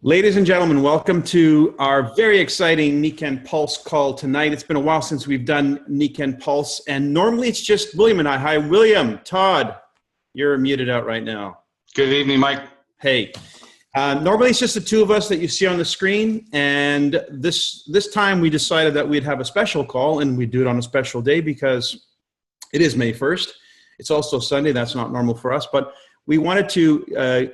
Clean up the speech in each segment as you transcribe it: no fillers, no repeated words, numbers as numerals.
Ladies and gentlemen, welcome to our very exciting Nikken Pulse call tonight. It's been a while since we've done Nikken Pulse, and normally it's just William and I. Hi, William. Todd, you're muted out right now. Good evening, Mike. Hey. Normally it's just the two of us that you see on the screen, and this time we decided that we'd have a special call, and we'd do it on a special day because it is May 1st. It's also Sunday. That's not normal for us, but we wanted to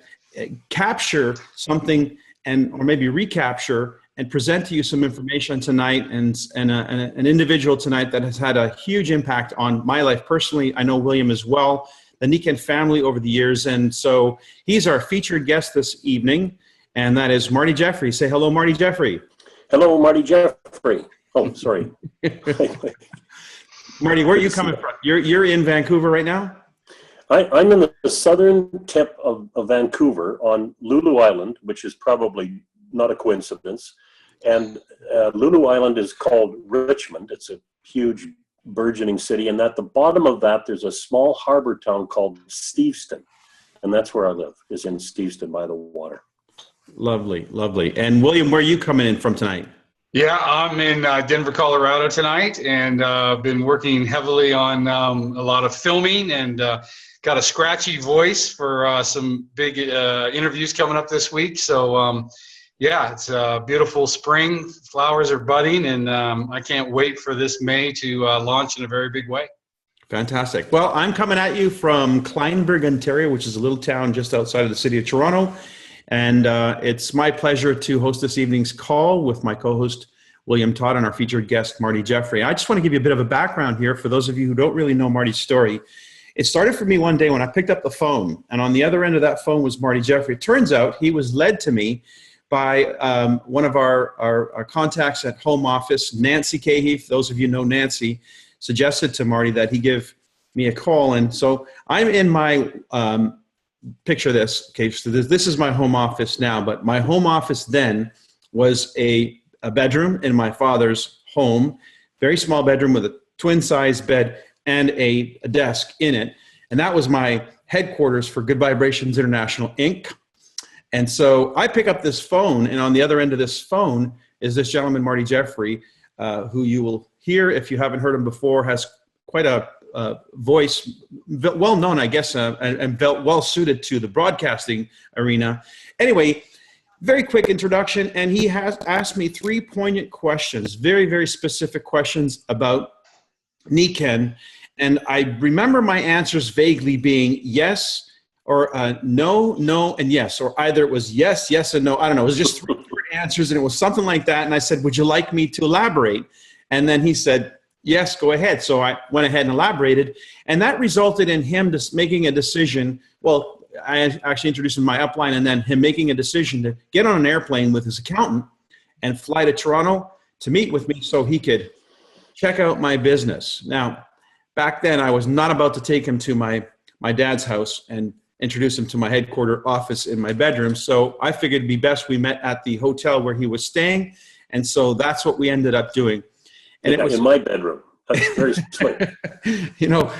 capture something or maybe recapture and present to you some information tonight and an individual tonight that has had a huge impact on my life personally. I know William as well, the Nikken family over the years. And so he's our featured guest this evening, and that is Marty Jeffery. Say hello, Marty Jeffery. Hello, Marty Jeffery. Oh, sorry. Marty, where are you coming from? You're in Vancouver right now? I'm in the southern tip of Vancouver on Lulu Island, which is probably not a coincidence. And Lulu Island is called Richmond. It's a huge burgeoning city. And at the bottom of that, there's a small harbor town called Steveston. And that's where I live, is in Steveston by the water. Lovely, lovely. And William, where are you coming in from tonight? Yeah, I'm in Denver, Colorado tonight, and been working heavily on a lot of filming and got a scratchy voice for some big interviews coming up this week. So, yeah, it's a beautiful spring. Flowers are budding, and I can't wait for this May to launch in a very big way. Fantastic. Well, I'm coming at you from Kleinburg, Ontario, which is a little town just outside of the city of Toronto. And it's my pleasure to host this evening's call with my co-host, William Todd, and our featured guest, Marty Jeffery. I just want to give you a bit of a background here for those of you who don't really know Marty's story. It started for me one day when I picked up the phone, and on the other end of that phone was Marty Jeffery. It turns out he was led to me by one of our contacts at home office, Nancy Cahey. Those of you know Nancy, suggested to Marty that he give me a call. And so I'm in my... picture this, okay, so this is my home office now, but my home office then was a bedroom in my father's home, very small bedroom with a twin-size bed and a desk in it, and that was my headquarters for Good Vibrations International, Inc. And so I pick up this phone, and on the other end of this phone is this gentleman, Marty Jeffery, who you will hear, if you haven't heard him before, has quite a voice, well known, I guess, and well suited to the broadcasting arena. Anyway, very quick introduction, and he has asked me three poignant questions, very, very specific questions about Nikken, and I remember my answers vaguely being yes, or no, no, and yes, or either it was yes, yes, and no. I don't know. It was just three different answers, and it was something like that. And I said, "Would you like me to elaborate?" And then he said, "Yes, go ahead." So I went ahead and elaborated, and that resulted in him just making a decision. Well, I actually introduced him my upline, and then him making a decision to get on an airplane with his accountant and fly to Toronto to meet with me so he could check out my business. Now, back then, I was not about to take him to my dad's house and introduce him to my headquarter office in my bedroom, so I figured it'd be best we met at the hotel where he was staying, and so that's what we ended up doing. And it was in my bedroom. That's very sweet. You know,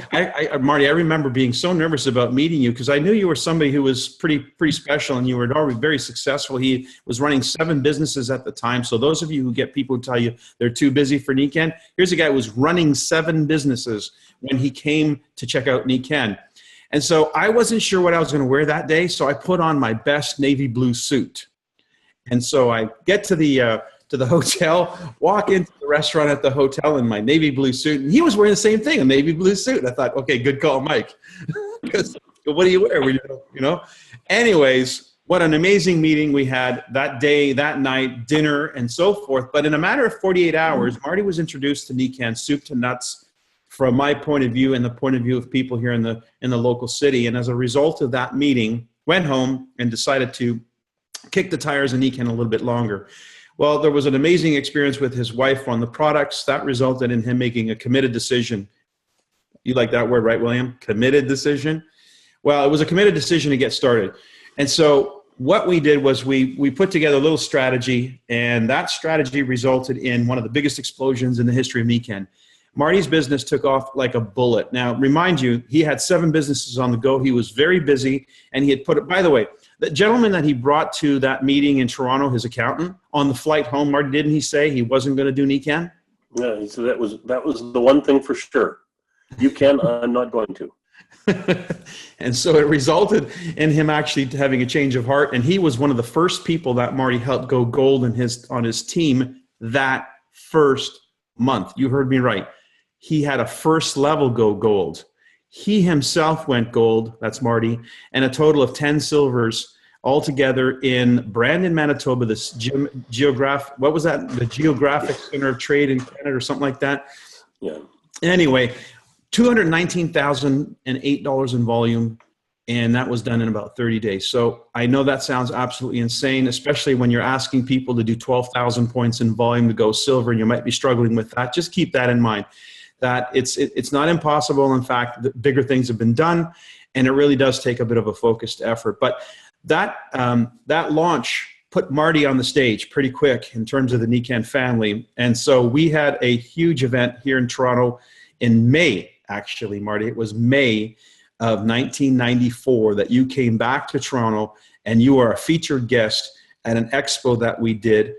Marty, I remember being so nervous about meeting you because I knew you were somebody who was pretty special, and you were already very successful. He was running 7 businesses at the time. So those of you who get people who tell you they're too busy for Nikken, here's a guy who was running 7 businesses when he came to check out Nikken. And so I wasn't sure what I was going to wear that day, so I put on my best navy blue suit. And so I get to the hotel, walk into the restaurant at the hotel in my navy blue suit, and he was wearing the same thing, a navy blue suit. I thought, okay, good call, Mike. Because what do you wear? You know? Anyways, what an amazing meeting we had that day, that night, dinner, and so forth. But in a matter of 48 hours, Marty was introduced to Nikken, soup to nuts, from my point of view and the point of view of people here in the local city. And as a result of that meeting, went home and decided to kick the tires on Nikken a little bit longer. Well, there was an amazing experience with his wife on the products. That resulted in him making a committed decision. You like that word, right, William? Committed decision? Well, it was a committed decision to get started. And so what we did was we put together a little strategy, and that strategy resulted in one of the biggest explosions in the history of Nikken. Marty's business took off like a bullet. Now, remind you, he had 7 businesses on the go. He was very busy, and he had put it, by the way, the gentleman that he brought to that meeting in Toronto, his accountant, on the flight home, Marty, didn't he say he wasn't going to do Nikken? Yeah, he said that was the one thing for sure. You can, I'm not going to. And so it resulted in him actually having a change of heart. And he was one of the first people that Marty helped go gold on his team that first month. You heard me right. He had a first level go gold. He himself went gold, that's Marty, and a total of 10 silvers altogether in Brandon, Manitoba, this what was that? The Geographic Center of Trade in Canada or something like that. Yeah. Anyway, $219,008 in volume, and that was done in about 30 days. So I know that sounds absolutely insane, especially when you're asking people to do 12,000 points in volume to go silver, and you might be struggling with that. Just keep that in mind, that it's not impossible. In fact, the bigger things have been done, and it really does take a bit of a focused effort. But that launch put Marty on the stage pretty quick in terms of the Nikken family. And so we had a huge event here in Toronto in May. Actually, Marty, it was May of 1994 that you came back to Toronto, and you are a featured guest at an expo that we did.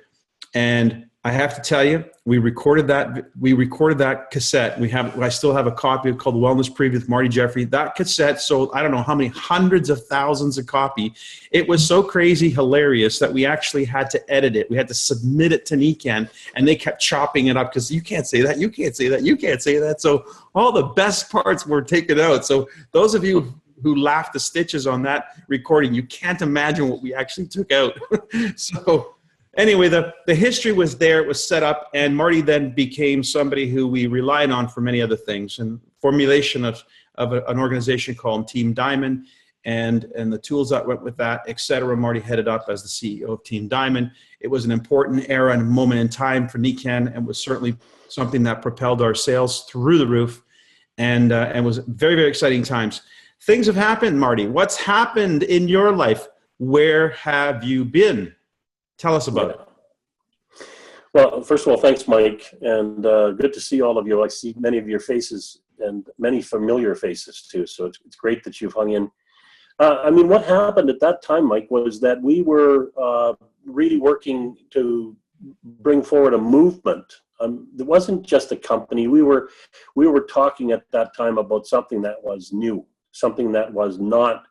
And I have to tell you, we recorded that cassette. I still have a copy called Wellness Preview with Marty Jeffery. That cassette sold, I don't know how many hundreds of thousands of copies. It was so crazy hilarious that we actually had to edit it. We had to submit it to Nikken, and they kept chopping it up because you can't say that, you can't say that, you can't say that. So all the best parts were taken out. So those of you who laughed the stitches on that recording, you can't imagine what we actually took out. So anyway, the history was there, it was set up, and Marty then became somebody who we relied on for many other things, and formulation of an organization called Team Diamond, and the tools that went with that, etc. Marty headed up as the CEO of Team Diamond. It was an important era and moment in time for Nikken, and was certainly something that propelled our sales through the roof, and was very, very exciting times. Things have happened, Marty. What's happened in your life? Where have you been? Tell us about it. Well, first of all, thanks, Mike, and good to see all of you. I see many of your faces and many familiar faces too, so it's great that you've hung in. I mean, what happened at that time, Mike, was that we were really working to bring forward a movement. It wasn't just a company. We were talking at that time about something that was new, something that was not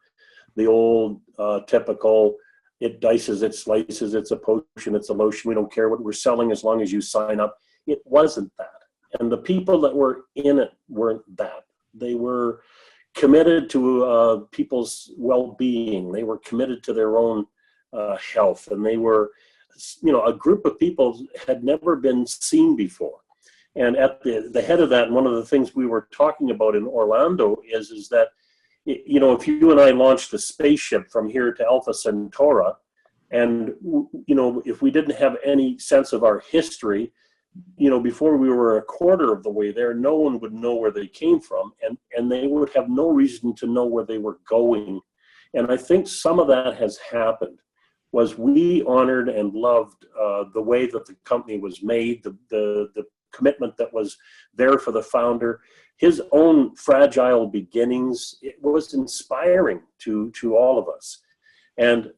the old typical, it dices, it slices, it's a potion, it's a lotion, we don't care what we're selling as long as you sign up. It wasn't that. And the people that were in it weren't that. They were committed to people's well-being. They were committed to their own health. And they were, a group of people had never been seen before. And at the head of that, and one of the things we were talking about in Orlando is that, if you and I launched a spaceship from here to Alpha Centauri, and, if we didn't have any sense of our history, before we were a quarter of the way there, no one would know where they came from, and they would have no reason to know where they were going. And I think some of that has happened, was we honored and loved the way that the company was made, the commitment that was there for the founder, his own fragile beginnings. It was inspiring to all of us. And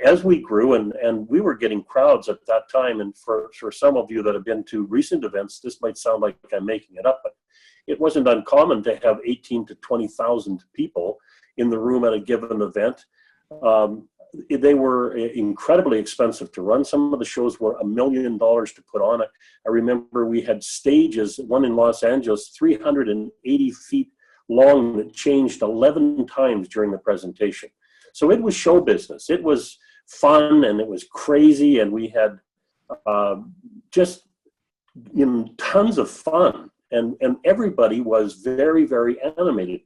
as we grew, and we were getting crowds at that time, and for some of you that have been to recent events, this might sound like I'm making it up, but it wasn't uncommon to have 18 to 20,000 people in the room at a given event. They were incredibly expensive to run. Some of the shows were $1 million to put on. I remember we had stages, one in Los Angeles, 380 feet long, that changed 11 times during the presentation. So it was show business. It was fun, and it was crazy, and we had just tons of fun, and everybody was very, very animated.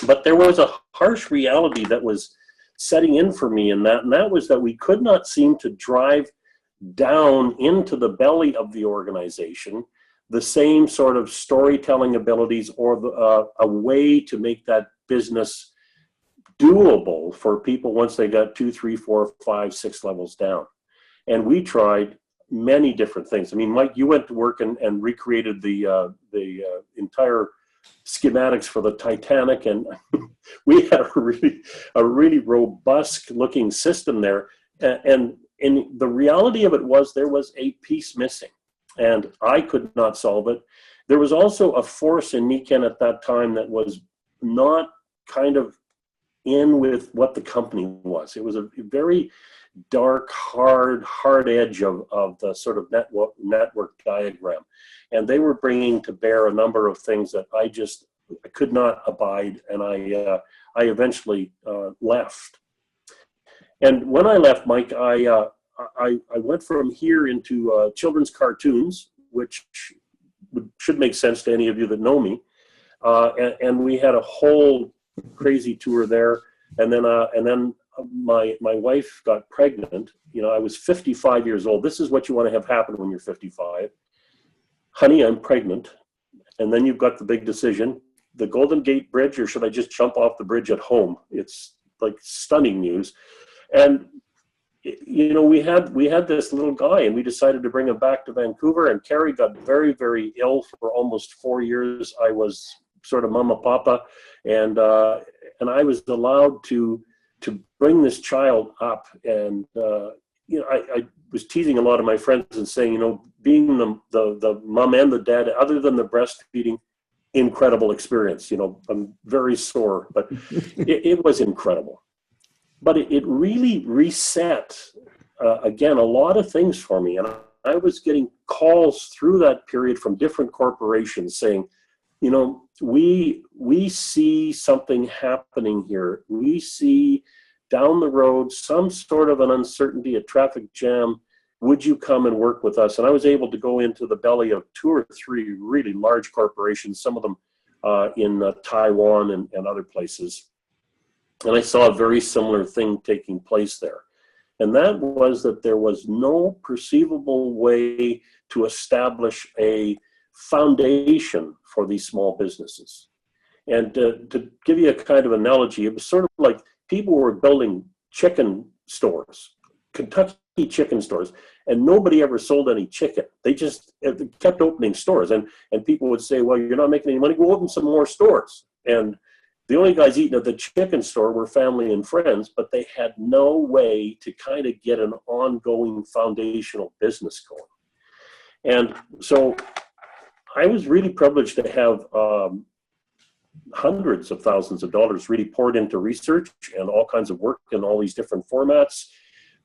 But there was a harsh reality that was setting in for me in that, and that was that we could not seem to drive down into the belly of the organization the same sort of storytelling abilities or a way to make that business doable for people once they got 2, 3, 4, 5, 6 levels down. And we tried many different things. I mean, Mike, you went to work and recreated the entire schematics for the Titanic, and we had a really robust looking system there. And the reality of it was there was a piece missing, and I could not solve it. There was also a force in Nikken at that time that was not kind of in with what the company was. It was a very dark, hard edge of the sort of network diagram. And they were bringing to bear a number of things that I could not abide, and I eventually left. And when I left, Mike, I went from here into children's cartoons, which should make sense to any of you that know me. And we had a whole crazy tour there. And then my wife got pregnant. You know, I was 55 years old. This is what you want to have happen when you're 55. Honey, I'm pregnant. And then you've got the big decision, the Golden Gate Bridge, or should I just jump off the bridge at home? It's like stunning news. And, you know, we had this little guy, and we decided to bring him back to Vancouver, and Carrie got very, very ill for almost 4 years. I was sort of mama papa, and I was allowed to bring this child up. And, you know, I was teasing a lot of my friends and saying, you know, being the mom and the dad, other than the breastfeeding, incredible experience. You know, I'm very sore, but it was incredible. But it really reset, again, a lot of things for me. And I was getting calls through that period from different corporations saying, you know, we see something happening here. We see down the road some sort of an uncertainty, a traffic jam. Would you come and work with us? And I was able to go into the belly of 2 or 3 really large corporations, some of them in Taiwan and other places. And I saw a very similar thing taking place there. And that was that there was no perceivable way to establish a foundation for these small businesses. And to give you a kind of analogy, it was sort of like people were building chicken stores, Kentucky chicken stores, and nobody ever sold any chicken. They just kept opening stores. And people would say, well, you're not making any money, go open some more stores. And the only guys eating at the chicken store were family and friends, but they had no way to kind of get an ongoing foundational business going. And so I was really privileged to have hundreds of thousands of dollars really poured into research and all kinds of work in all these different formats.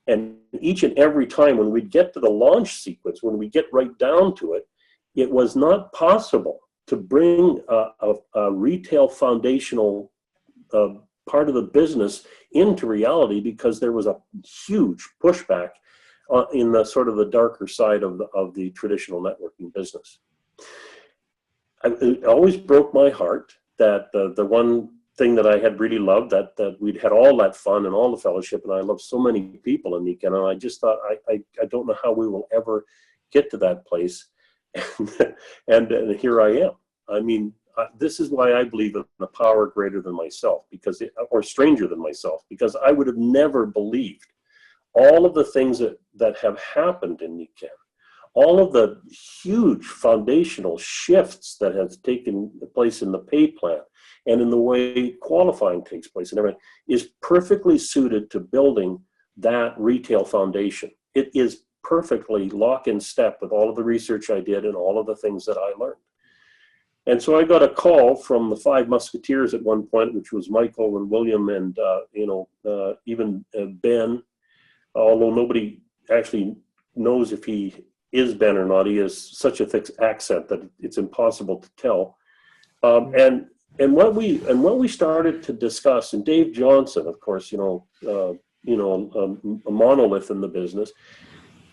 And each and every time when we'd get to the launch sequence, when we get right down to it, it was not possible to bring a retail foundational part of the business into reality because there was a huge pushback in the sort of the darker side of the traditional networking business. It always broke my heart that the one thing that I had really loved, that we'd had all that fun and all the fellowship, and I love so many people in Nikken, and I just thought, I don't know how we will ever get to that place. And here I am. I mean, this is why I believe in a power greater than myself, or stranger than myself, because I would have never believed all of the things that have happened in Nikken, all of the huge foundational shifts that have taken place in the pay plan and in the way qualifying takes place and everything is perfectly suited to building that retail foundation. It is perfectly lock in step with all of the research I did and all of the things that I learned. And so I got a call from the 5 Musketeers at one point, which was Michael and William and, even Ben, although nobody actually knows if he is Ben or not. He has such a thick accent that it's impossible to tell. And what we started to discuss, and Dave Johnson, of course, a monolith in the business.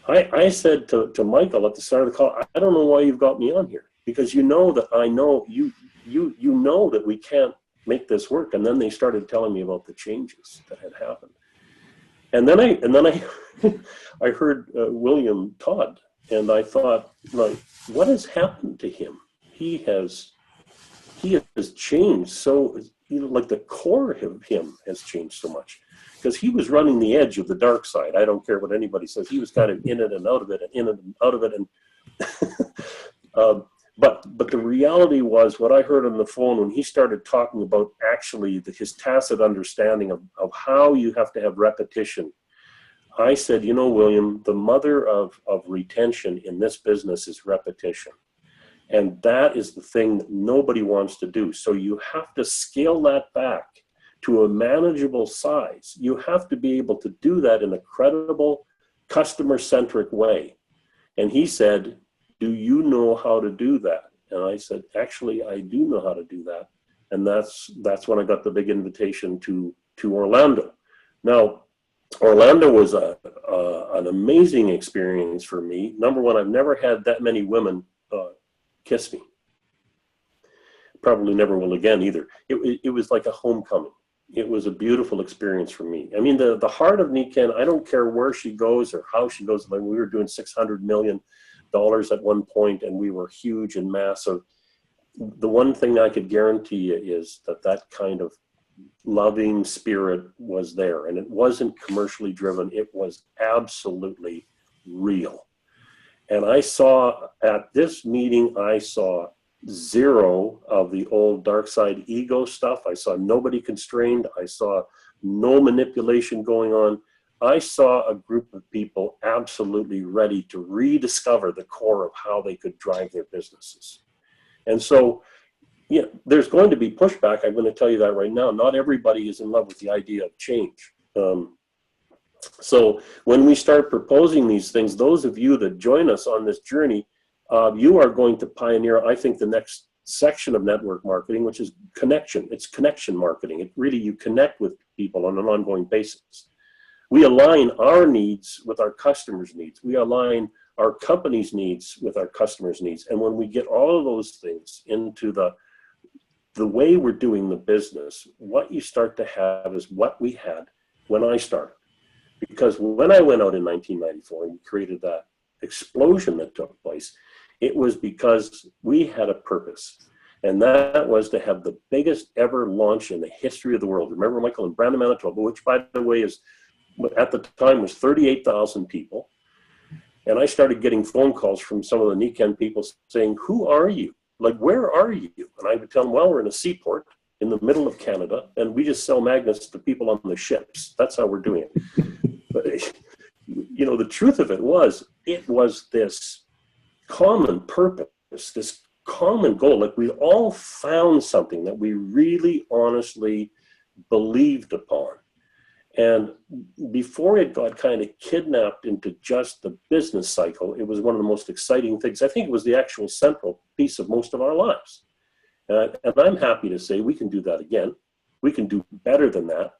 I said to Michael at the start of the call, I don't know why you've got me on here, because you know that I know you know that we can't make this work. And then they started telling me about the changes that had happened. And then I I heard William Todd, and I thought, like, what has happened to him? He has changed so, like the core of him has changed so much, because he was running the edge of the dark side. I don't care what anybody says. He was kind of in it and out of it and in it and out of it. And But the reality was what I heard on the phone when he started talking about actually his tacit understanding of how you have to have repetition. I said, you know, William, the mother of retention in this business is repetition. And that is the thing that nobody wants to do. So you have to scale that back to a manageable size. You have to be able to do that in a credible, customer-centric way. And he said, do you know how to do that? And I said, actually, I do know how to do that. And that's when I got the big invitation to Orlando. Now, Orlando was an amazing experience for me. Number one, I've never had that many women kiss me. Probably never will again either. It was like a homecoming. It was a beautiful experience for me. I mean, the heart of Nikken, I don't care where she goes or how she goes. Like, we were doing $600 million at one point, and we were huge and massive. The one thing I could guarantee you is that kind of loving spirit was there, and it wasn't commercially driven. It was absolutely real. And I saw at this meeting, I saw zero of the old dark side ego stuff. I saw nobody constrained. I saw no manipulation going on. I saw a group of people absolutely ready to rediscover the core of how they could drive their businesses. And so, yeah, there's going to be pushback. I'm going to tell you that right now. Not everybody is in love with the idea of change. So when we start proposing these things, those of you that join us on this journey, you are going to pioneer, I think, the next section of network marketing, which is connection. It's connection marketing. It really, you connect with people on an ongoing basis. We align our needs with our customers' needs. We align our company's needs with our customers' needs. And when we get all of those things into the way we're doing the business, what you start to have is what we had when I started. Because when I went out in 1994 and created that explosion that took place, it was because we had a purpose. And that was to have the biggest ever launch in the history of the world. Remember, Michael, in Brandon, Manitoba, which, by the way, is at the time was 38,000 people. And I started getting phone calls from some of the Nikken people saying, who are you? Like, where are you? And I would tell them, well, we're in a seaport in the middle of Canada, and we just sell magnets to people on the ships. That's how we're doing it. But, you know, the truth of it was this common purpose, this common goal. Like, we all found something that we really honestly believed upon. And before it got kind of kidnapped into just the business cycle, it was one of the most exciting things. I think it was the actual central piece of most of our lives. And I'm happy to say we can do that again. We can do better than that.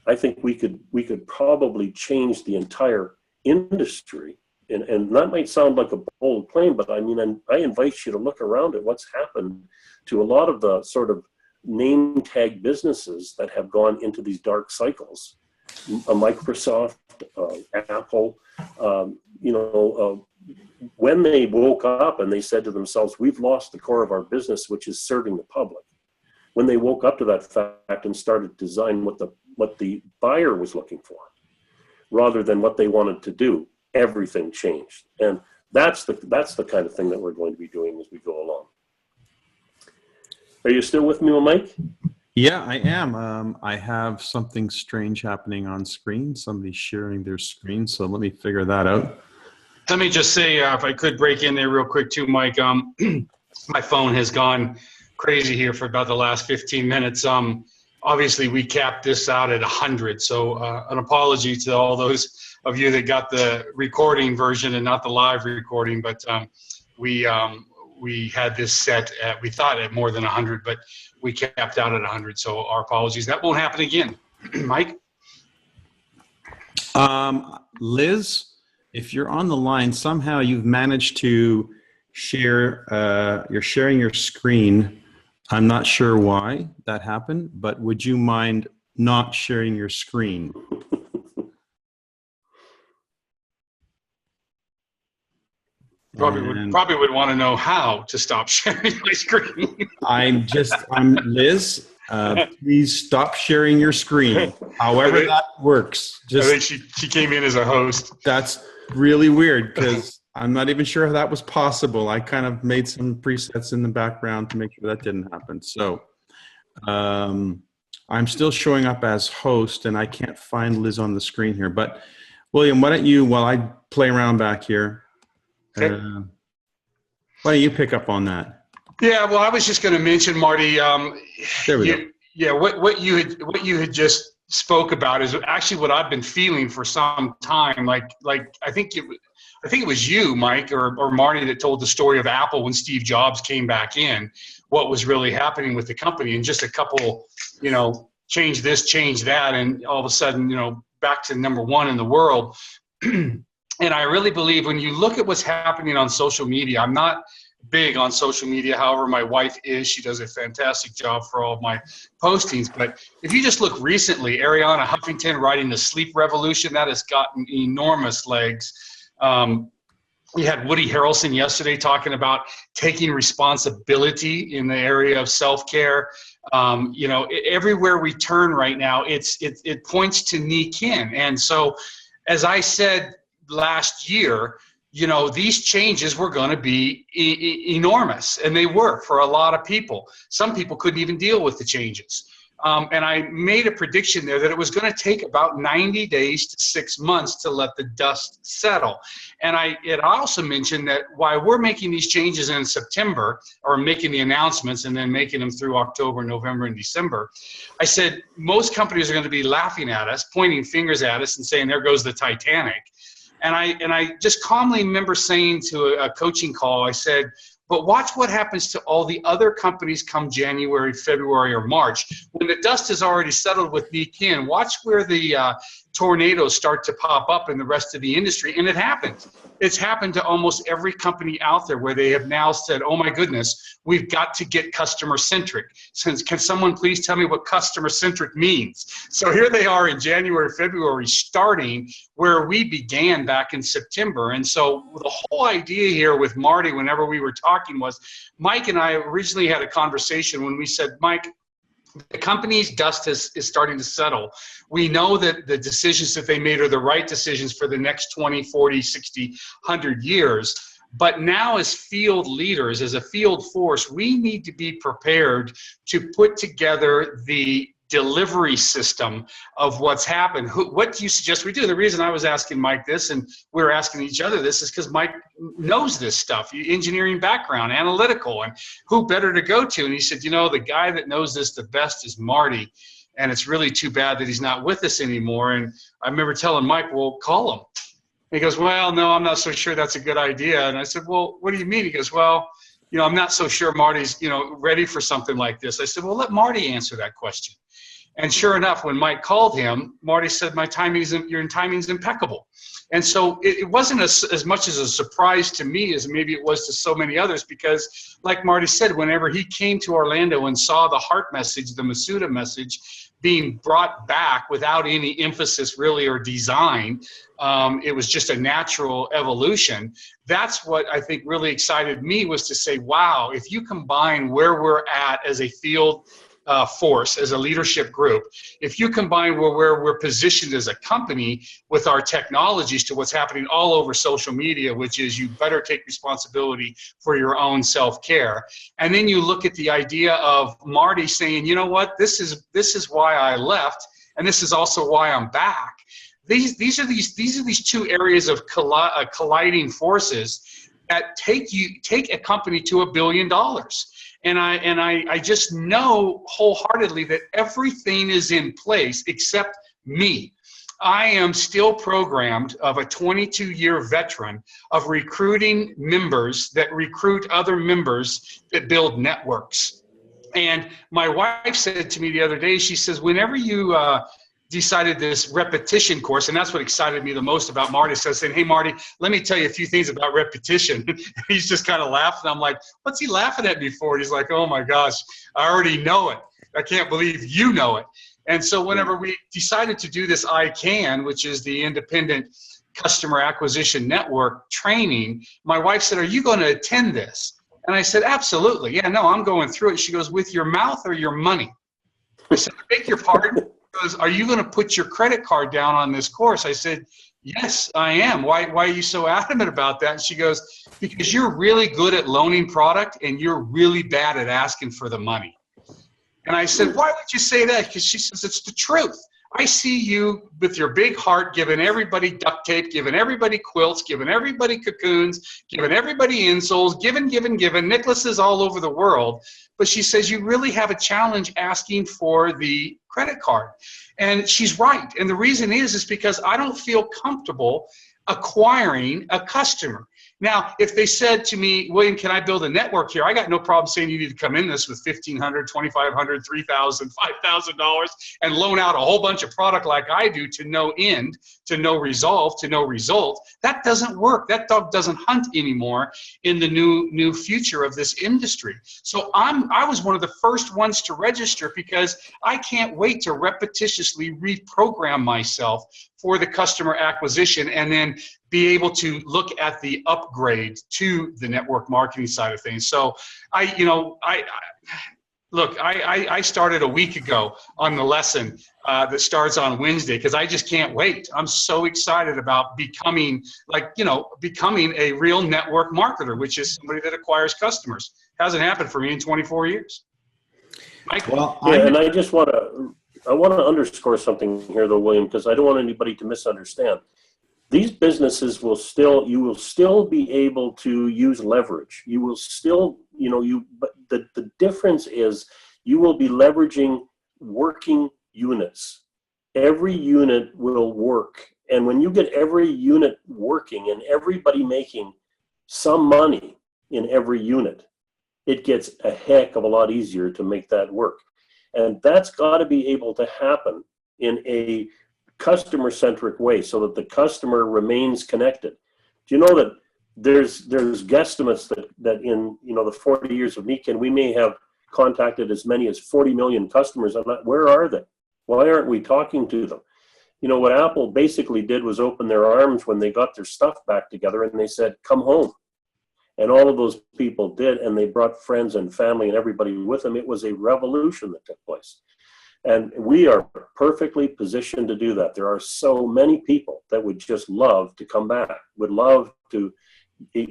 I think we could probably change the entire industry. And that might sound like a bold claim, but I mean, I invite you to look around at what's happened to a lot of the sort of name tag businesses that have gone into these dark cycles. Microsoft, Apple, when they woke up and they said to themselves, we've lost the core of our business, which is serving the public. When they woke up to that fact and started to design what the buyer was looking for, rather than what they wanted to do, everything changed. And that's the kind of thing that we're going to be doing as we go along. Are you still with me, Mike? Yeah, I am. I have something strange happening on screen. Somebody's sharing their screen, so let me figure that out. Let me just say, if I could break in there real quick too, Mike, my phone has gone crazy here for about the last 15 minutes. Obviously, we capped this out at 100, so an apology to all those of you that got the recording version and not the live recording, but we had this set at, we thought at more than 100, but we capped out at 100, so our apologies. That won't happen again. Mike? Liz, if you're on the line, somehow you've managed to share, you're sharing your screen. I'm not sure why that happened, but would you mind not sharing your screen? Probably would want to know how to stop sharing my screen. I'm Liz. Please stop sharing your screen. However that works. I think she came in as a host. That's really weird because I'm not even sure how that was possible. I kind of made some presets in the background to make sure that didn't happen. So I'm still showing up as host, and I can't find Liz on the screen here. But William, why don't you, while I play around back here, Okay. why don't you pick up on that? Yeah, well, I was just going to mention, Marty. There we go. Yeah, what you had just spoke about is actually what I've been feeling for some time. Like I think it was you, Mike, or Marty, that told the story of Apple when Steve Jobs came back in. What was really happening with the company, and just a couple, change this, change that, and all of a sudden, back to number one in the world. And I really believe when you look at what's happening on social media, I'm not big on social media. However, my wife is. She does a fantastic job for all of my postings. But if you just look recently, Ariana Huffington writing The Sleep Revolution, that has gotten enormous legs. We had Woody Harrelson yesterday talking about taking responsibility in the area of self-care. Everywhere we turn right now, it points to Nikken. And so, as I said last year, these changes were going to be enormous, and they were for a lot of people. Some people couldn't even deal with the changes. And I made a prediction there that it was going to take about 90 days to 6 months to let the dust settle. And I also mentioned that while we're making these changes in September, or making the announcements and then making them through October, November, and December, I said most companies are going to be laughing at us, pointing fingers at us and saying, there goes the Titanic. And I just calmly remember saying to a coaching call, I said, but watch what happens to all the other companies come January, February, or March. When the dust has already settled with Nikken, watch where the tornadoes start to pop up in the rest of the industry. And it happens. It's happened to almost every company out there where they have now said, oh my goodness, we've got to get customer-centric. Can someone please tell me what customer-centric means? So here they are in January, February, starting where we began back in September. And so the whole idea here with Marty, whenever we were talking, was Mike and I originally had a conversation when we said, Mike, the company's dust is starting to settle. We know that the decisions that they made are the right decisions for the next 20, 40, 60, 100 years. But now as field leaders, as a field force, we need to be prepared to put together the delivery system of what's happened. What do you suggest we do? The reason I was asking Mike this, and we were asking each other this, is because Mike knows this stuff, engineering background, analytical, and who better to go to? And he said, the guy that knows this the best is Marty, and it's really too bad that he's not with us anymore. And I remember telling Mike, well, call him. He goes, well, no, I'm not so sure that's a good idea. And I said, well, what do you mean? He goes, well, I'm not so sure Marty's, ready for something like this. I said, well, let Marty answer that question. And sure enough, when Mike called him, Marty said, your timing's impeccable. And so it wasn't as much as a surprise to me as maybe it was to so many others, because like Marty said, whenever he came to Orlando and saw the heart message, the Masuda message, being brought back without any emphasis really or design, it was just a natural evolution. That's what I think really excited me, was to say, wow, if you combine where we're at as a field force, as a leadership group, if you combine where we're positioned as a company with our technologies to what's happening all over social media, which is you better take responsibility for your own self-care. And then you look at the idea of Marty saying, you know what, this is why I left, and this is also why I'm back. These are these two areas of colliding forces that take a company to $1 billion. And I just know wholeheartedly that everything is in place except me. I am still programmed, of a 22-year veteran of recruiting members that recruit other members that build networks. And my wife said to me the other day, she says, whenever you decided this repetition course, and that's what excited me the most about Marty. So I said, hey, Marty, let me tell you a few things about repetition. He's just kind of laughing. I'm like, what's he laughing at me for? And he's like, oh my gosh, I already know it. I can't believe you know it. And so whenever we decided to do this ICANN, which is the Independent Customer Acquisition Network training, my wife said, are you going to attend this? And I said, absolutely. Yeah, no, I'm going through it. She goes, with your mouth or your money? I said, I beg your pardon? Goes, are you going to put your credit card down on this course? I said, Yes, I am. Why are you so adamant about that? And she goes, because you're really good at loaning product and you're really bad at asking for the money. And I said, why would you say that? Because she says, it's the truth. I see you with your big heart giving everybody duct tape, giving everybody quilts, giving everybody cocoons, giving everybody insoles, giving. Necklaces all over the world. But she says, you really have a challenge asking for the credit card. And she's right. And the reason is because I don't feel comfortable acquiring a customer. Now, if they said to me, William, can I build a network here? I got no problem saying you need to come in this with $1,500, $2,500, $3,000, $5,000 and loan out a whole bunch of product like I do to no end, to no resolve, to no result. That doesn't work. That dog doesn't hunt anymore in the new future of this industry. So I was one of the first ones to register because I can't wait to repetitiously reprogram myself for the customer acquisition and then be able to look at the upgrade to the network marketing side of things. So I started a week ago on the lesson that starts on Wednesday because I just can't wait. I'm so excited about becoming a real network marketer, which is somebody that acquires customers. Hasn't happened for me in 24 years. Mike? Well, and I just want to underscore something here, though, William, because I don't want anybody to misunderstand. These businesses you will still be able to use leverage. You will still, but the difference is you will be leveraging working units. Every unit will work. And when you get every unit working and everybody making some money in every unit, it gets a heck of a lot easier to make that work. And that's got to be able to happen in a customer-centric way so that the customer remains connected. Do you know that there's guesstimates that in the 40 years of Nikken, we may have contacted as many as 40 million customers. Where are they? Why aren't we talking to them? What Apple basically did was open their arms when they got their stuff back together and they said, come home. And all of those people did, and they brought friends and family and everybody with them. It was a revolution that took place. And we are perfectly positioned to do that. There are so many people that would just love to come back, would love to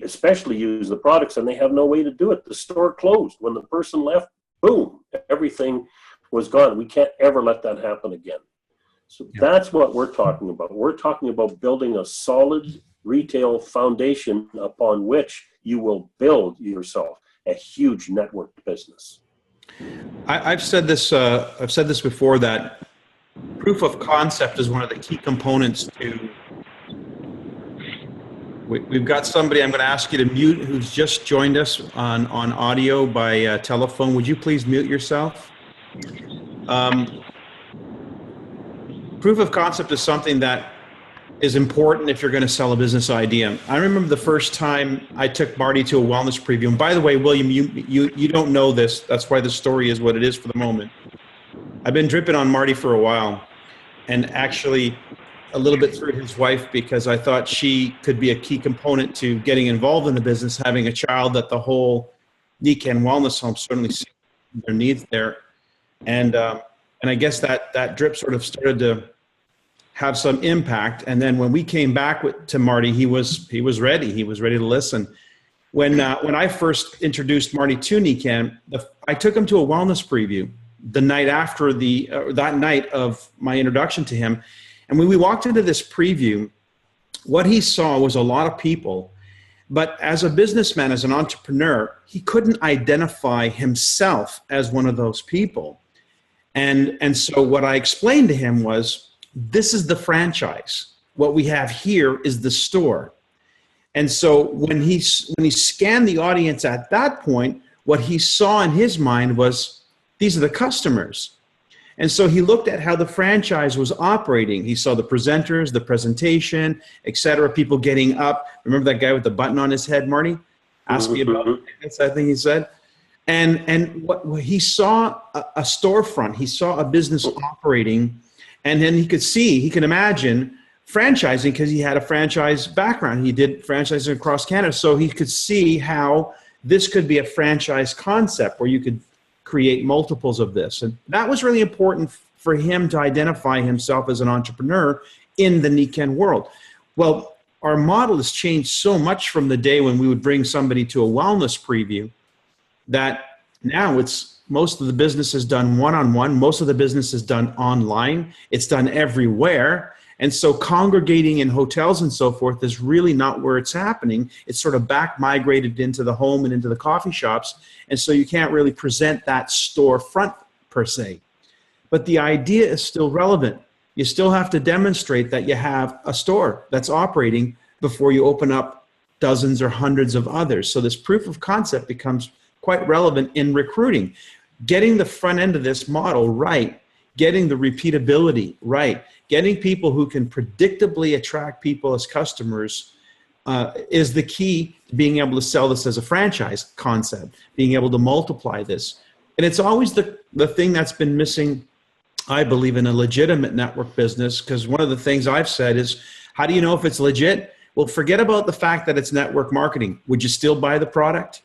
especially use the products, and they have no way to do it. The store closed. When the person left, boom, everything was gone. We can't ever let that happen again. So that's what we're talking about. We're talking about building a solid retail foundation upon which you will build yourself a huge networked business. I've said this before, that proof of concept is one of the key components to. We've got somebody I'm going to ask you to mute who's just joined us on audio by telephone. Would you please mute yourself? Proof of concept is something that is important if you're going to sell a business idea. I remember the first time I took Marty to a wellness preview. And by the way, William, you don't know this. That's why the story is what it is for the moment. I've been dripping on Marty for a while, and actually a little bit through his wife, because I thought she could be a key component to getting involved in the business, having a child that the whole Nikken Wellness Home certainly sees their needs there. And I guess that drip sort of started to have some impact. And then when we came back to Marty, he was ready. He was ready to listen. When I first introduced Marty to Nikken, I took him to a wellness preview the night after that night of my introduction to him. And when we walked into this preview, what he saw was a lot of people. But as a businessman, as an entrepreneur, he couldn't identify himself as one of those people. And so what I explained to him was, this is the franchise. What we have here is the store. And so when he scanned the audience at that point, what he saw in his mind was, these are the customers. And so he looked at how the franchise was operating. He saw the presenters, the presentation, et cetera, people getting up. Remember that guy with the button on his head, Marty? Asked me about it, I think he said. And what he saw a storefront. He saw a business operating. And then he could imagine franchising, because he had a franchise background. He did franchising across Canada. So he could see how this could be a franchise concept where you could create multiples of this. And that was really important for him to identify himself as an entrepreneur in the Nikken world. Well, our model has changed so much from the day when we would bring somebody to a wellness preview that now it's most of the business is done one-on-one. Most of the business is done online. It's done everywhere. And so congregating in hotels and so forth is really not where it's happening. It's sort of back migrated into the home and into the coffee shops. And so you can't really present that storefront per se. But the idea is still relevant. You still have to demonstrate that you have a store that's operating before you open up dozens or hundreds of others. So this proof of concept becomes quite relevant in recruiting. Getting the front end of this model right, getting the repeatability right, getting people who can predictably attract people as customers is the key to being able to sell this as a franchise concept, being able to multiply this. And it's always the thing that's been missing, I believe, in a legitimate network business, because one of the things I've said is, how do you know if it's legit? Well, forget about the fact that it's network marketing. Would you still buy the product?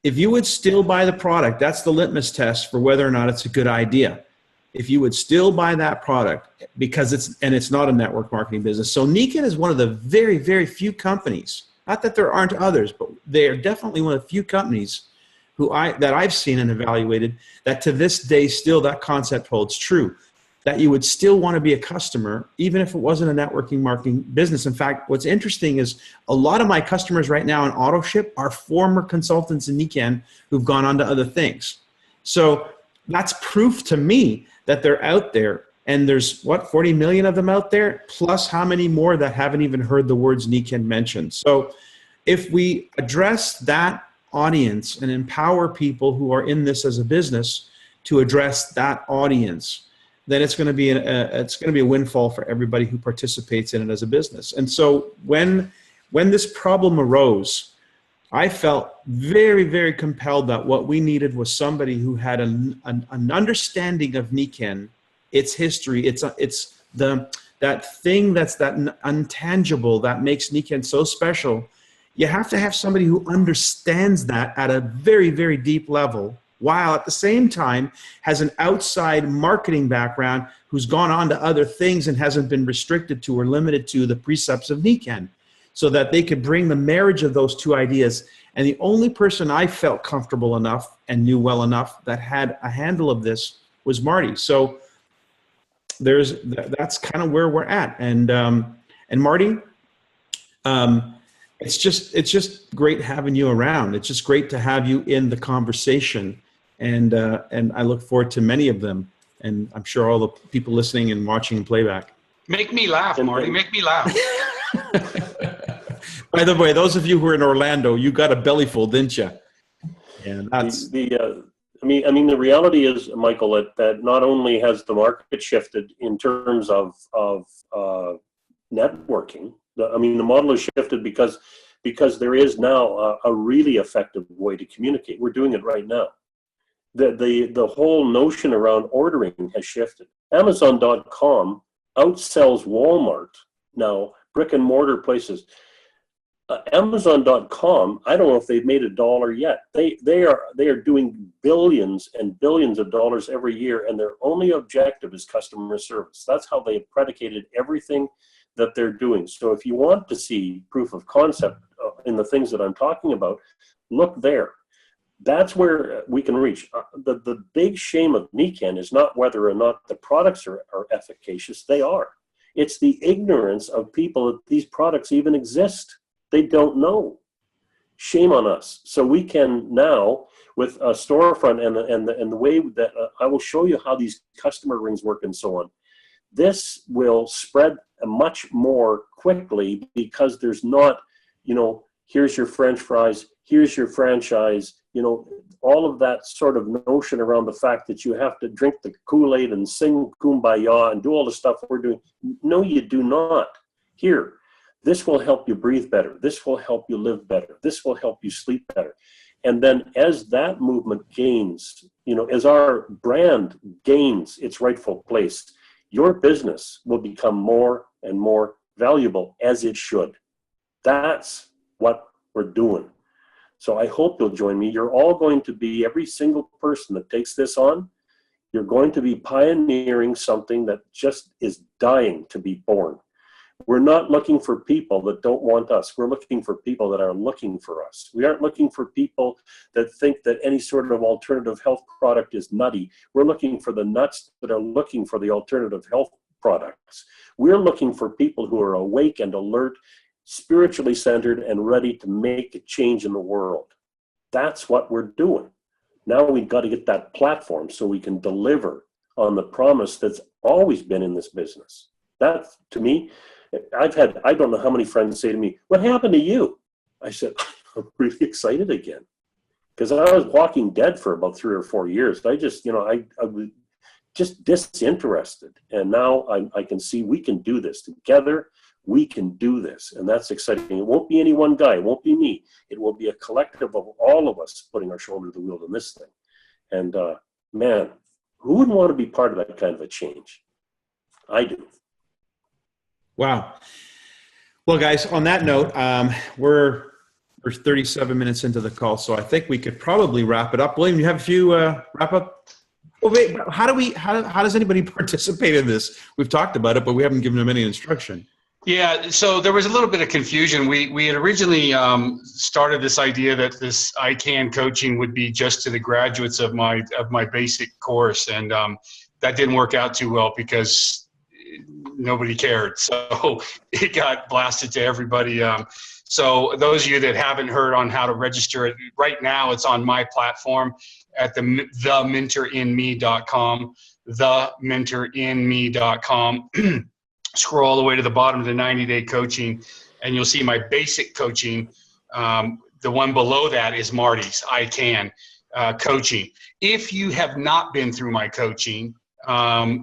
If you would still buy the product, that's the litmus test for whether or not it's a good idea. If you would still buy that product because it's not a network marketing business. So Nikken is one of the very, very few companies, not that there aren't others, but they are definitely one of the few companies that I've seen and evaluated that to this day still that concept holds true, that you would still want to be a customer even if it wasn't a networking marketing business. In fact, what's interesting is a lot of my customers right now in AutoShip are former consultants in Nikken who've gone on to other things. So that's proof to me that they're out there, and there's 40 million of them out there, plus how many more that haven't even heard the words Nikken mentioned. So if we address that audience and empower people who are in this as a business to address that audience, then it's going to be a windfall for everybody who participates in it as a business. And so when this problem arose, I felt very, very compelled that what we needed was somebody who had an understanding of Nikken, its history, that thing that's that intangible that makes Nikken so special. You have to have somebody who understands that at a very, very deep level, while at the same time has an outside marketing background, who's gone on to other things and hasn't been restricted to or limited to the precepts of Nikken, so that they could bring the marriage of those two ideas. And the only person I felt comfortable enough and knew well enough that had a handle of this was Marty. So that's kind of where we're at. And Marty, it's just great having you around. It's just great to have you in the conversation, and I look forward to many of them. And I'm sure all the people listening and watching in playback. Make me laugh, Marty. Make me laugh. By the way, those of you who are in Orlando, you got a belly full, didn't you? Yeah, that's I mean, the reality is, Michael, that not only has the market shifted in terms of networking. The model has shifted because there is now a really effective way to communicate. We're doing it right now. The whole notion around ordering has shifted. Amazon.com outsells Walmart now, brick and mortar places. Amazon.com, I don't know if they've made $1 yet. They are doing billions and billions of dollars every year, and their only objective is customer service. That's how they have predicated everything that they're doing. So if you want to see proof of concept in the things that I'm talking about, look there. That's where we can reach. The big shame of Nikken is not whether or not the products are efficacious. They are. It's the ignorance of people that these products even exist. They don't know. Shame on us. So we can now, with a storefront and the way that I will show you how these customer rings work and so on. This will spread much more quickly because there's not, here's your French fries, here's your franchise, all of that sort of notion around the fact that you have to drink the Kool-Aid and sing Kumbaya and do all the stuff we're doing. No, you do not. Here, this will help you breathe better. This will help you live better. This will help you sleep better. And then as that movement gains, as our brand gains its rightful place, your business will become more and more valuable, as it should. That's what we're doing. So I hope you'll join me. You're all going to be, every single person that takes this on, you're going to be pioneering something that just is dying to be born. We're not looking for people that don't want us. We're looking for people that are looking for us. We aren't looking for people that think that any sort of alternative health product is nutty. We're looking for the nuts that are looking for the alternative health products. We're looking for people who are awake and alert, spiritually centered, and ready to make a change in the world. That's what we're doing. Now we've got to get that platform so we can deliver on the promise that's always been in this business. That, to me, I don't know how many friends say to me, "What happened to you?" I said, "I'm really excited again." Because I was walking dead for about 3 or 4 years. I just, I was just disinterested. And now I can see we can do this together. We can do this. And that's exciting. It won't be any one guy. It won't be me. It will be a collective of all of us putting our shoulder to the wheel in this thing. And man, who wouldn't want to be part of that kind of a change? I do. Wow. Well, guys, on that note, we're 37 minutes into the call, so I think we could probably wrap it up. William, you have a few wrap up? Well, wait, how does anybody participate in this? We've talked about it, but we haven't given them any instruction. Yeah, so there was a little bit of confusion. We had originally started this idea that this ICANN coaching would be just to the graduates of my basic course, and that didn't work out too well because nobody cared. So it got blasted to everybody. So those of you that haven't heard on how to register it, right now it's on my platform at thementorinme.com, thementorinme.com. Scroll all the way to the bottom of the 90-day coaching, and you'll see my basic coaching. The one below that is Marty's ICANN coaching. If you have not been through my coaching, a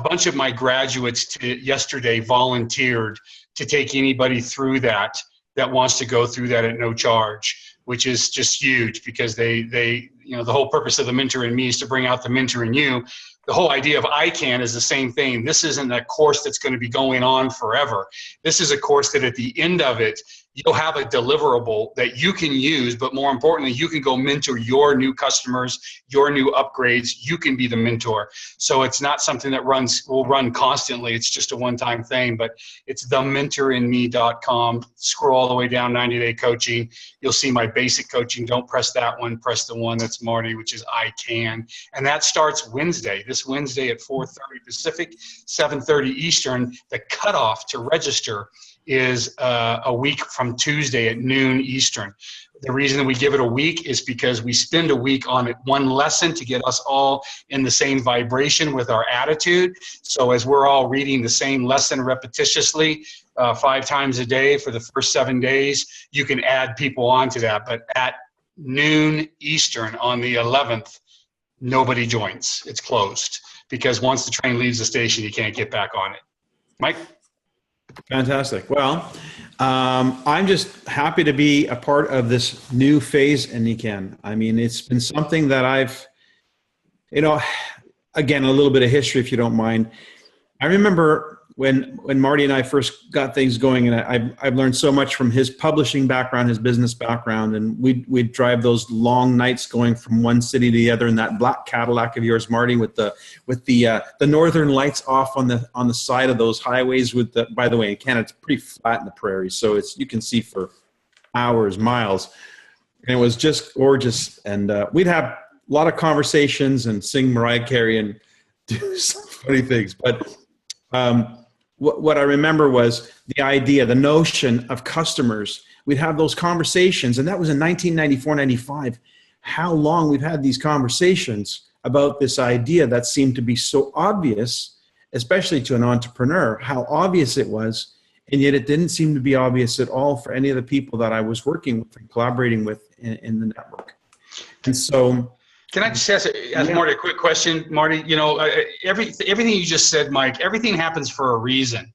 bunch of my graduates yesterday volunteered to take anybody through that wants to go through that at no charge, which is just huge because they the whole purpose of the Mentor in Me is to bring out the mentor in you. The whole idea of ICANN is the same thing. This isn't a course that's going to be going on forever. This is a course that at the end of it, you'll have a deliverable that you can use, but more importantly, you can go mentor your new customers, your new upgrades. You can be the mentor. So it's not something that will run constantly. It's just a one-time thing, but it's thementorinme.com. Scroll all the way down, 90-day coaching. You'll see my basic coaching. Don't press that one. Press the one that's Marty, which is ICANN. And that starts Wednesday, this Wednesday at 4:30 Pacific, 7:30 Eastern. The cutoff to register is a week from Tuesday at noon Eastern. The reason that we give it a week is because we spend a week on it, one lesson to get us all in the same vibration with our attitude. So as we're all reading the same lesson repetitiously 5 times a day for the first 7 days, you can add people onto that. But at noon Eastern on the 11th, nobody joins. It's closed because once the train leaves the station, you can't get back on it. Mike? Fantastic. Well, I'm just happy to be a part of this new phase in Nikken. I mean, it's been something that I've, again, a little bit of history, if you don't mind. I remember when Marty and I first got things going, and I've learned so much from his publishing background, his business background, and we'd drive those long nights going from one city to the other in that black Cadillac of yours, Marty, with the northern lights off on the side of those highways. By the way, in Canada, it's pretty flat in the prairies, so you can see for hours, miles, and it was just gorgeous. And we'd have a lot of conversations and sing Mariah Carey and do some funny things, but. What I remember was the idea, the notion of customers. We'd have those conversations, and that was in 1994, 95. How long we've had these conversations about this idea that seemed to be so obvious, especially to an entrepreneur, how obvious it was, and yet it didn't seem to be obvious at all for any of the people that I was working with and collaborating with in the network. And so... Can I just ask Marty a quick question? Marty, everything you just said, Mike, everything happens for a reason.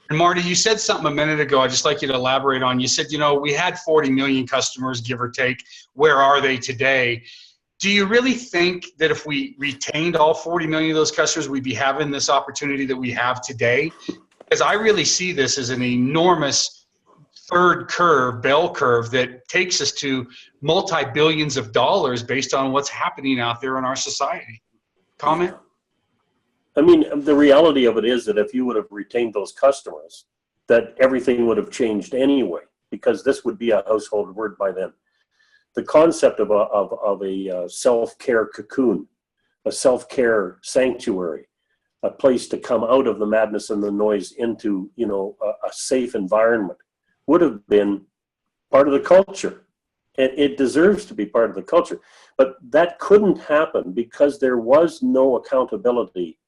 And Marty, you said something a minute ago I'd just like you to elaborate on. You said, we had 40 million customers, give or take. Where are they today? Do you really think that if we retained all 40 million of those customers, we'd be having this opportunity that we have today? Because I really see this as an enormous third curve, bell curve, that takes us to multi-billions of dollars based on what's happening out there in our society. Comment? I mean, the reality of it is that if you would have retained those customers, that everything would have changed anyway, because this would be a household word by then. The concept of a self-care cocoon, a self-care sanctuary, a place to come out of the madness and the noise into, a safe environment would have been part of the culture. And it deserves to be part of the culture. But that couldn't happen because there was no accountability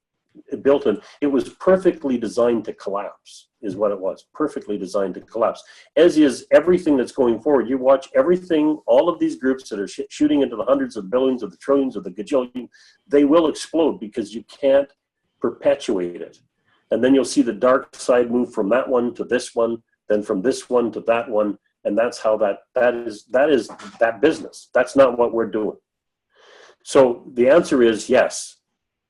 built in. It was perfectly designed to collapse, is what it was. Perfectly designed to collapse. As is everything that's going forward. You watch everything, all of these groups that are shooting into the hundreds of billions, of the trillions, of the gajillion, they will explode because you can't perpetuate it. And then you'll see the dark side move from that one to this one, then from this one to that one. And that's how that is that business. That's not what we're doing. So the answer is yes.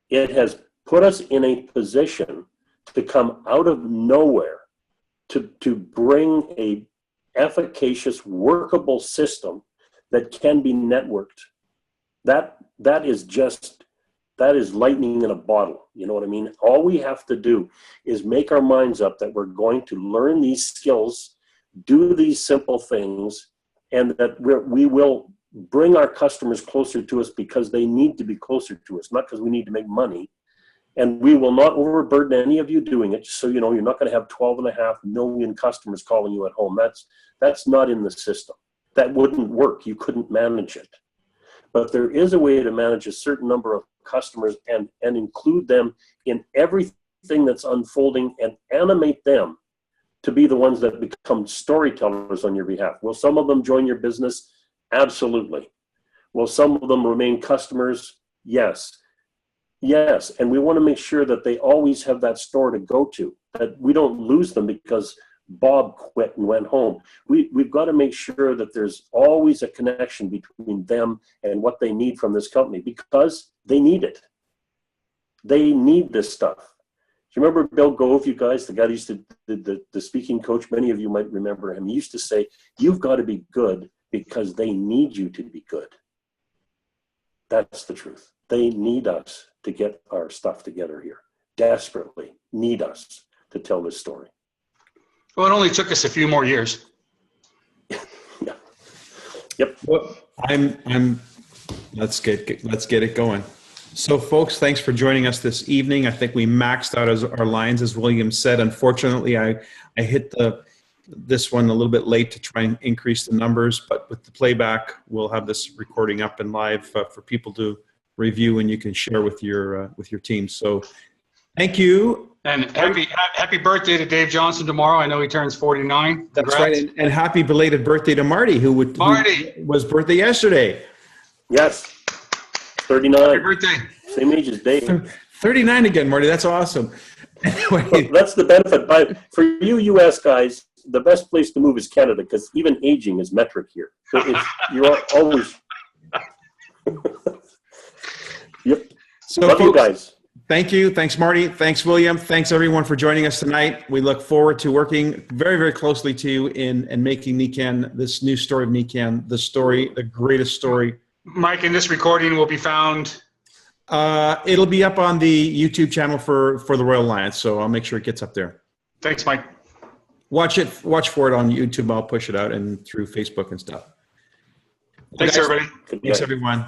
It has put us in a position to come out of nowhere to bring a efficacious, workable system that can be networked. That is lightning in a bottle. You know what I mean? All we have to do is make our minds up that we're going to learn these skills, do these simple things, and that we will bring our customers closer to us because they need to be closer to us, not because we need to make money. And we will not overburden any of you doing it. So, you're not going to have 12.5 million customers calling you at home. That's not in the system. That wouldn't work. You couldn't manage it. But there is a way to manage a certain number of customers and include them in everything that's unfolding and animate them to be the ones that become storytellers on your behalf. Will some of them join your business? Absolutely. Will some of them remain customers? Yes. Yes, and we want to make sure that they always have that store to go to, that we don't lose them because Bob quit and went home. We've got to make sure that there's always a connection between them and what they need from this company because they need it. They need this stuff. Do you remember Bill Gove, you guys, the guy that used to, the speaking coach, many of you might remember him. He used to say, you've got to be good because they need you to be good. That's the truth. They need us to get our stuff together here. Desperately need us to tell this story. Well, it only took us a few more years. Yeah. Yep. Well, let's get it going. So folks, thanks for joining us this evening. I think we maxed out our lines, as William said. Unfortunately, I hit this one a little bit late to try and increase the numbers, but with the playback, we'll have this recording up and live for people to review, and you can share with your team. So thank you. And happy birthday to Dave Johnson tomorrow. I know he turns 49. That's Congrats. right. And happy belated birthday to Marty, who was birthday yesterday. Yes. 39. Happy birthday. Same age as Dave. 39 again, Marty. That's awesome. Anyway. Well, that's the benefit. But for you U.S. guys, the best place to move is Canada because even aging is metric here. So you're always... Yep. So love folks, you guys. Thank you. Thanks, Marty. Thanks, William. Thanks, everyone, for joining us tonight. We look forward to working very, very closely to you in making Nikken, this new story of Nikken, the greatest story. Mike, and this recording will be found? It'll be up on the YouTube channel for the Royal Alliance, so I'll make sure it gets up there. Thanks, Mike. Watch for it on YouTube. I'll push it out and through Facebook and stuff. Thanks, everybody. Thanks, everyone.